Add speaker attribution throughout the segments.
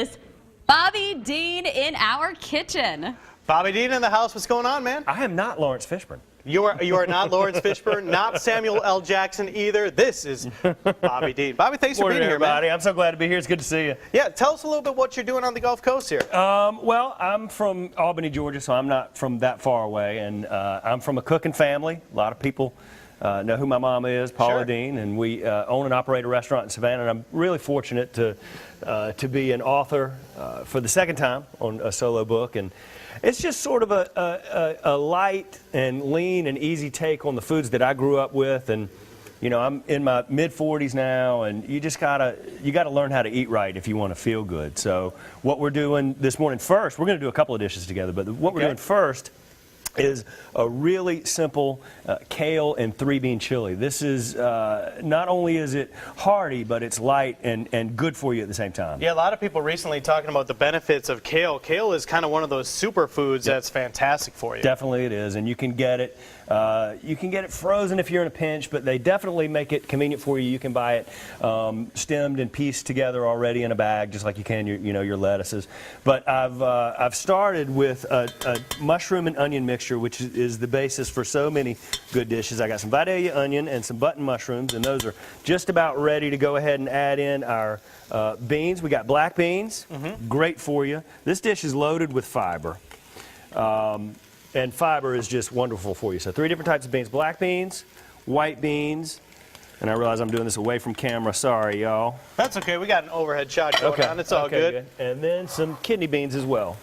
Speaker 1: is Bobby Deen in our kitchen.
Speaker 2: Bobby Deen in the house. What's going on, man?
Speaker 3: I am not Lawrence Fishburne.
Speaker 2: You are not Lawrence Fishburne, not Samuel L. Jackson either. This is Bobby Deen. Bobby, thanks for being here,
Speaker 3: everybody.
Speaker 2: man.
Speaker 3: I'm so glad to be here. It's good to see you.
Speaker 2: Yeah, tell us a little bit what you're doing on the Gulf Coast here.
Speaker 3: Well, I'm from Albany, Georgia, so I'm not from that far away, and I'm from a cooking family. A lot of people know who my mom is, Paula
Speaker 2: Sure.
Speaker 3: Deen, and we own and operate a restaurant in Savannah. And I'm really fortunate to be an author for the second time on a solo book, and it's just sort of a light and lean and easy take on the foods that I grew up with. And you know, I'm in my mid-40s now, and you gotta learn how to eat right if you want to feel good. So what we're doing this morning first, we're going to do a couple of dishes together, but what we're doing first is a really simple kale and 3-bean chili. This is, not only is it hearty, but it's light and good for you at the same time.
Speaker 2: Yeah, a lot of people recently talking about the benefits of kale. Kale is kind of one of those superfoods that's fantastic for you.
Speaker 3: Definitely it is, and you can get it. You can get it frozen if you're in a pinch, but they definitely make it convenient for you. You can buy it stemmed and pieced together already in a bag, just like you can your lettuces. But I've started with a mushroom and onion mixture, which is the basis for so many good dishes. I got some Vidalia onion and some button mushrooms, and those are just about ready to go ahead and add in our beans. We got black beans, great for you. This dish is loaded with fiber. And fiber is just wonderful for you. So 3 different types of beans: black beans, white beans, and I realize I'm doing this away from camera. Sorry, y'all.
Speaker 2: That's okay. We got an overhead shot going on. It's all good.
Speaker 3: And then some kidney beans as well.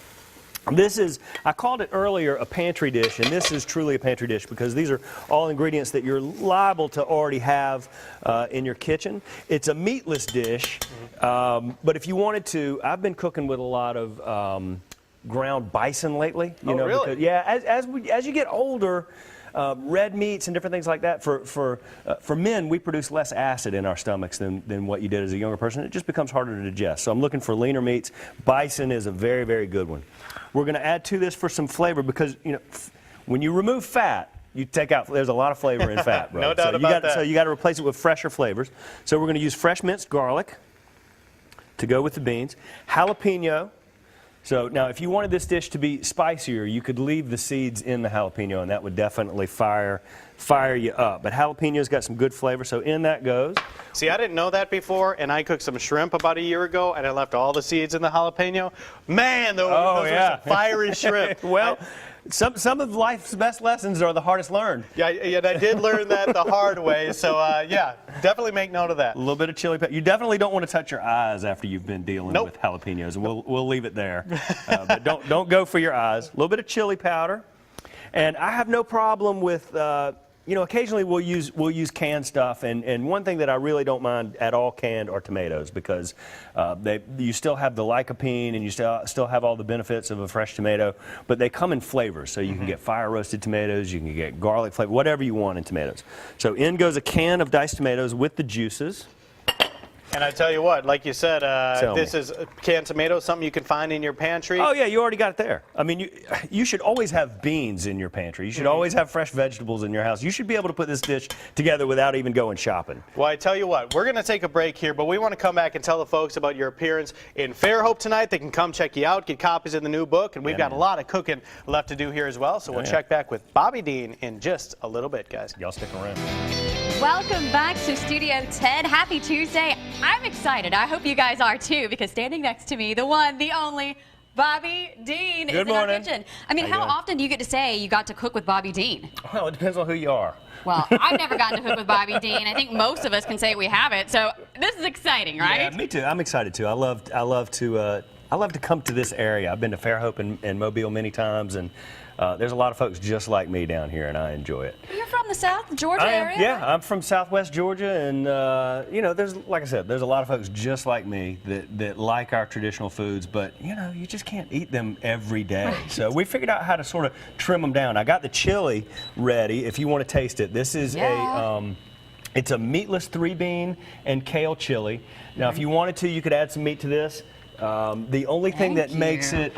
Speaker 3: This is, I called it earlier a pantry dish, and this is truly a pantry dish because these are all ingredients that you're liable to already have in your kitchen. It's a meatless dish, but if you wanted to, I've been cooking with a lot of ground bison lately. You know,
Speaker 2: really?
Speaker 3: Because, as you get older, red meats and different things like that, for men, we produce less acid in our stomachs than what you did as a younger person. It just becomes harder to digest. So I'm looking for leaner meats. Bison is a very, very good one. We're going to add to this for some flavor because, you know, when you remove fat, you take out, there's a lot of flavor in fat, bro.
Speaker 2: No doubt about that.
Speaker 3: So you got to replace it with fresher flavors. So we're going to use fresh minced garlic to go with the beans. Jalapeno. So now if you wanted this dish to be spicier, you could leave the seeds in the jalapeno, and that would definitely fire you up. But jalapeno's got some good flavor, so in that goes.
Speaker 2: See, I didn't know that before, and I cooked some shrimp about a year ago, and I left all the seeds in the jalapeno. Man, those were some fiery shrimp.
Speaker 3: Well, some of life's best lessons are the hardest learned.
Speaker 2: Yeah, I did learn that the hard way, so yeah, definitely make note of that.
Speaker 3: A little bit of chili pepper. You definitely don't want to touch your eyes after you've been dealing with jalapenos, and we'll leave it there. But don't go for your eyes. A little bit of chili powder, and I have no problem with. You know, occasionally we'll use canned stuff, and one thing that I really don't mind at all canned are tomatoes because you still have the lycopene and you still have all the benefits of a fresh tomato, but they come in flavors. So you can get fire roasted tomatoes, you can get garlic flavor, whatever you want in tomatoes. So in goes a can of diced tomatoes with the juices.
Speaker 2: And I tell you what, like you said, this is canned tomatoes, something you can find in your pantry.
Speaker 3: Oh yeah, you already got it there. I mean, you should always have beans in your pantry. You should always have fresh vegetables in your house. You should be able to put this dish together without even going shopping.
Speaker 2: Well, I tell you what, we're going to take a break here, but we want to come back and tell the folks about your appearance in Fairhope tonight. They can come check you out, get copies of the new book, and we've got a lot of cooking left to do here as well. So we'll check back with Bobby Deen in just a little bit, guys.
Speaker 3: Y'all stick around.
Speaker 1: Welcome back to Studio 10. Happy Tuesday. I'm excited. I hope you guys are too, because standing next to me, the one, the only, Bobby Deen is in our kitchen. I mean, how often do you get to say you got to cook with Bobby Deen?
Speaker 3: Well, it depends on who you are.
Speaker 1: Well, I've never gotten to cook with Bobby Deen. I think most of us can say we haven't. So this is exciting, right?
Speaker 3: Yeah, me too. I'm excited too. I love to come to this area. I've been to Fairhope and Mobile many times, and there's a lot of folks just like me down here, and I enjoy it.
Speaker 1: You're from the South Georgia area?
Speaker 3: Yeah, I'm from Southwest Georgia, and you know, like I said, there's a lot of folks just like me that like our traditional foods, but you know, you just can't eat them every day. Right. So we figured out how to sort of trim them down. I got the chili ready if you want to taste it. This is it's a meatless 3-bean and kale chili. Now, if you wanted to, you could add some meat to this. The only thing that makes it,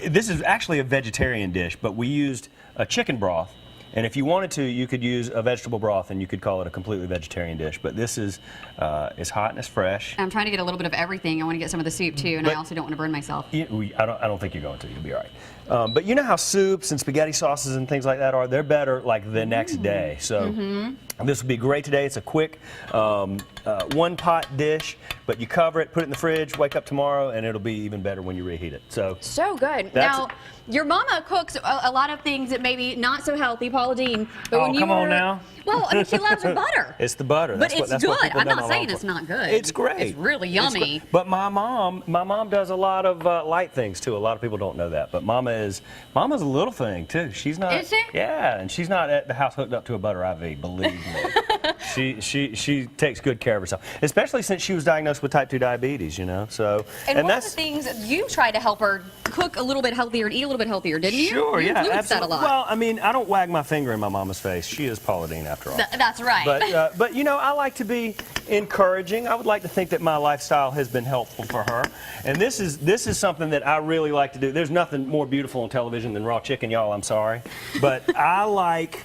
Speaker 3: this is actually a vegetarian dish, but we used a chicken broth And if you wanted to, you could use a vegetable broth and you could call it a completely vegetarian dish. But this is it's hot and it's fresh.
Speaker 1: I'm trying to get a little bit of everything. I want to get some of the soup too, and I also don't want to burn myself.
Speaker 3: I don't think you're going to. You'll be all right. But you know how soups and spaghetti sauces and things like that are? They're better like the next day. So this would be great today. It's a quick one-pot dish, but you cover it, put it in the fridge, wake up tomorrow, and it'll be even better when you reheat it.
Speaker 1: So good. Now, your mama cooks a lot of things that maybe not so healthy, Paula Deen. But when you
Speaker 3: come on now.
Speaker 1: Well, I mean, she loves her butter.
Speaker 3: It's the butter.
Speaker 1: But it's good. I'm not saying it's not good.
Speaker 3: It's great.
Speaker 1: It's really yummy.
Speaker 3: But my mom does a lot of light things too. A lot of people don't know that. But Mama's a little thing too. She's not.
Speaker 1: Is she?
Speaker 3: Yeah, and she's not at the house hooked up to a butter IV. Believe me. She takes good care of herself, especially since she was diagnosed with type 2 diabetes. You know, so.
Speaker 1: And one of the things you tried to help her cook a little bit healthier and eat a little bit healthier, didn't you?
Speaker 3: Sure,
Speaker 1: you
Speaker 3: yeah,
Speaker 1: influenced that a lot.
Speaker 3: Well, I mean, I don't wag my finger in my mama's face. She is Paula Deen after all.
Speaker 1: That's right.
Speaker 3: But you know, I like to be encouraging. I would like to think that my lifestyle has been helpful for her. And this is something that I really like to do. There's nothing more beautiful on television than raw chicken, y'all. I'm sorry, but I like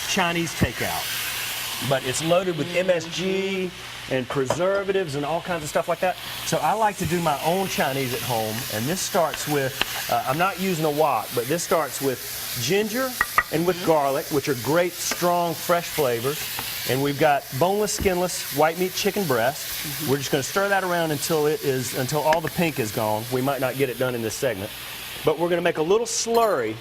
Speaker 3: Chinese takeout. But it's loaded with MSG and preservatives and all kinds of stuff like that. So I like to do my own Chinese at home, and this starts with, I'm not using a wok, but this starts with ginger and with garlic, which are great, strong, fresh flavors. And we've got boneless, skinless, white meat chicken breast. We're just going to stir that around until all the pink is gone. We might not get it done in this segment, but we're going to make a little slurry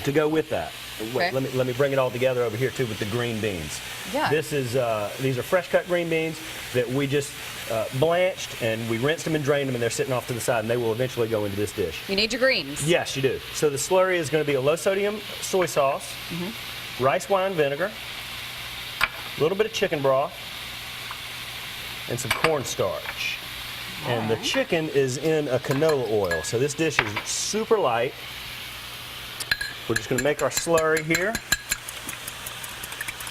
Speaker 3: to go with that.
Speaker 1: Okay.
Speaker 3: Let me bring it all together over here too with the green beans.
Speaker 1: Yeah.
Speaker 3: These are fresh cut green beans that we just blanched, and we rinsed them and drained them, and they're sitting off to the side, and they will eventually go into this dish.
Speaker 1: You need your greens.
Speaker 3: Yes, you do. So the slurry is going to be a low sodium soy sauce, rice wine vinegar, a little bit of chicken broth, and some cornstarch. And the chicken is in a canola oil. So this dish is super light. We're just going to make our slurry here.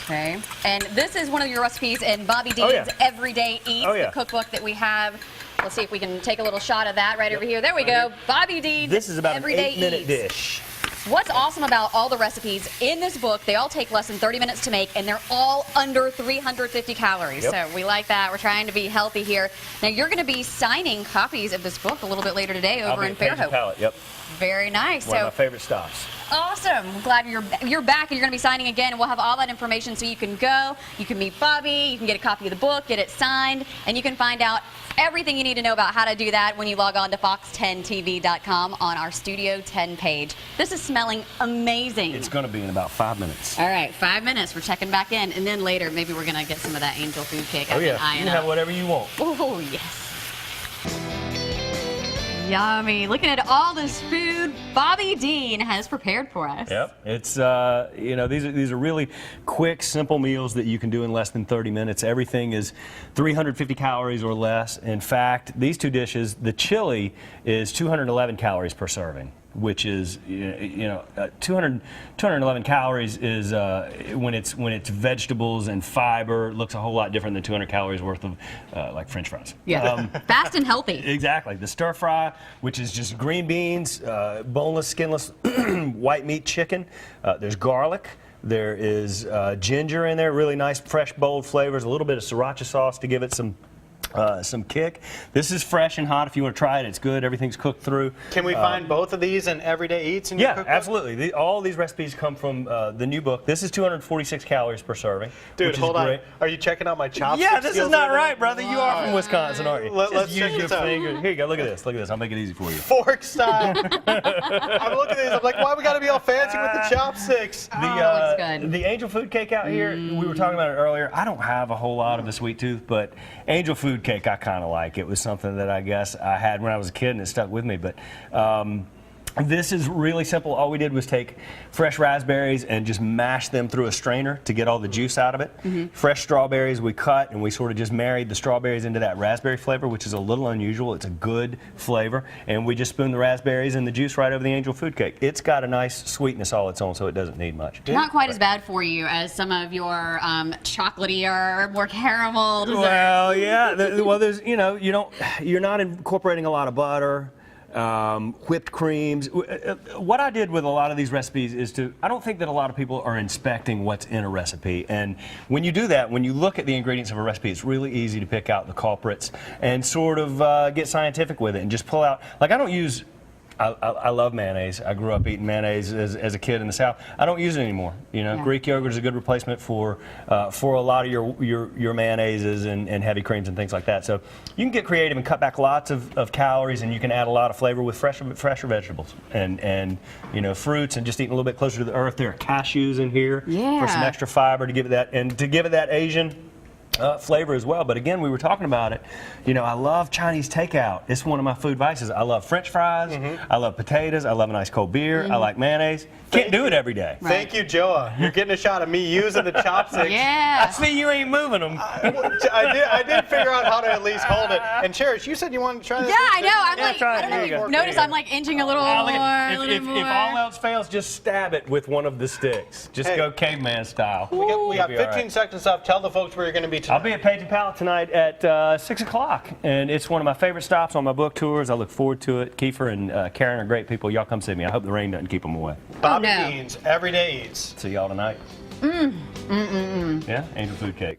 Speaker 1: Okay. And this is one of your recipes in Bobby Deen's Everyday Eats, the cookbook that we have. Let's see if we can take a little shot of that right over here. There we go. Bobby Deen.
Speaker 3: This is about
Speaker 1: Everyday
Speaker 3: an 8-minute
Speaker 1: Eats.
Speaker 3: dish.
Speaker 1: What's awesome about all the recipes in this book, they all take less than 30 minutes to make, and they're all under 350 calories. So we like that. We're trying to be healthy here. Now, you're going to be signing copies of this book a little bit later today over in Fairhope.
Speaker 3: Yep.
Speaker 1: Very nice.
Speaker 3: One of my favorite stops.
Speaker 1: Awesome. I'm glad you're back and you're going to be signing again. We'll have all that information so you can go, you can meet Bobby, you can get a copy of the book, get it signed, and you can find out everything you need to know about how to do that when you log on to fox10tv.com on our Studio 10 page. This is smelling amazing.
Speaker 3: It's going to be in about 5 minutes.
Speaker 1: All right, 5 minutes. We're checking back in, and then later maybe we're going to get some of that angel food cake.
Speaker 3: Oh, yeah. You can have whatever you want.
Speaker 1: Oh, yes. Yummy. Looking at all this food Bobby Deen has prepared for us.
Speaker 3: Yep. It's, you know, these are really quick, simple meals that you can do in less than 30 minutes. Everything is 350 calories or less. In fact, these two dishes, the chili is 211 calories per serving, which is, 211 calories is when it's vegetables and fiber, looks a whole lot different than 200 calories worth of like French fries.
Speaker 1: Yeah, fast and healthy.
Speaker 3: Exactly. The stir fry, which is just green beans, boneless, skinless, white meat chicken. There's garlic. There is ginger in there, really nice, fresh, bold flavors. A little bit of sriracha sauce to give it some kick. This is fresh and hot. If you want to try it, it's good. Everything's cooked through.
Speaker 2: Can we find both of these in Everyday Eats in your cookbook?
Speaker 3: Absolutely. All these recipes come from the new book. This is 246 calories per serving.
Speaker 2: Dude, hold on. Are you checking out my chopsticks?
Speaker 3: Yeah, this is not right, brother. You are from Wisconsin, aren't you?
Speaker 2: Let's check this out.
Speaker 3: Here you go. Look at this. Look at this. I'll make it easy for you.
Speaker 2: Fork style. I'm looking at these. I'm like, why we got to be all fancy with the chopsticks?
Speaker 1: Looks good.
Speaker 3: The angel food cake out here, we were talking about it earlier. I don't have a whole lot of a sweet tooth, but angel food cake I kind of like. It was something that I guess I had when I was a kid, and it stuck with me. But this is really simple. All we did was take fresh raspberries and just mash them through a strainer to get all the juice out of it. Fresh strawberries we cut, and we sort of just married the strawberries into that raspberry flavor, which is a little unusual. It's a good flavor. And we just spooned the raspberries and the juice right over the angel food cake. It's got a nice sweetness all its own, so it doesn't need much.
Speaker 1: Not quite as bad for you as some of your chocolatey more caramel desserts.
Speaker 3: Well, yeah. Well, there's, you're not incorporating a lot of butter. whipped creams. What I did with a lot of these recipes is I don't think that a lot of people are inspecting what's in a recipe. And when you do that, when you look at the ingredients of a recipe, it's really easy to pick out the culprits and sort of get scientific with it and just pull out. Like, I don't use. I love mayonnaise. I grew up eating mayonnaise as a kid in the South. I don't use it anymore. You know, Greek yogurt is a good replacement for a lot of your mayonnaises and heavy creams and things like that. So you can get creative and cut back lots of calories, and you can add a lot of flavor with fresher vegetables and you know, fruits, and just eating a little bit closer to the earth. There are cashews in here for some extra fiber to give it that Asian flavor as well. But again, we were talking about it. You know, I love Chinese takeout. It's one of my food vices. I love French fries. I love potatoes. I love a nice cold beer. I like mayonnaise. Can't do it every day.
Speaker 2: Right. Thank you, Joa. You're getting a shot of me using the chopsticks.
Speaker 1: Yeah.
Speaker 3: I see you ain't moving them.
Speaker 2: I did figure out how to at least hold it. And Cherish, you said you wanted to try this.
Speaker 1: Yeah, I know. I'm
Speaker 3: Yeah,
Speaker 1: like,
Speaker 3: try it.
Speaker 1: I don't know
Speaker 3: Here
Speaker 1: if
Speaker 3: you
Speaker 1: you
Speaker 3: go.
Speaker 1: notice I'm like inching a little more.
Speaker 3: If all else fails, just stab it with one of the sticks. Just go caveman style.
Speaker 2: We got 15 seconds left. Tell the folks where you're going to be tonight.
Speaker 3: I'll be at Page and Palette tonight at 6 o'clock, and it's one of my favorite stops on my book tours. I look forward to it. Kiefer and Karen are great people. Y'all come see me. I hope the rain doesn't keep them away.
Speaker 2: Bobby Dean's Everyday Eats.
Speaker 3: See y'all tonight. Yeah, Angel Food Cake.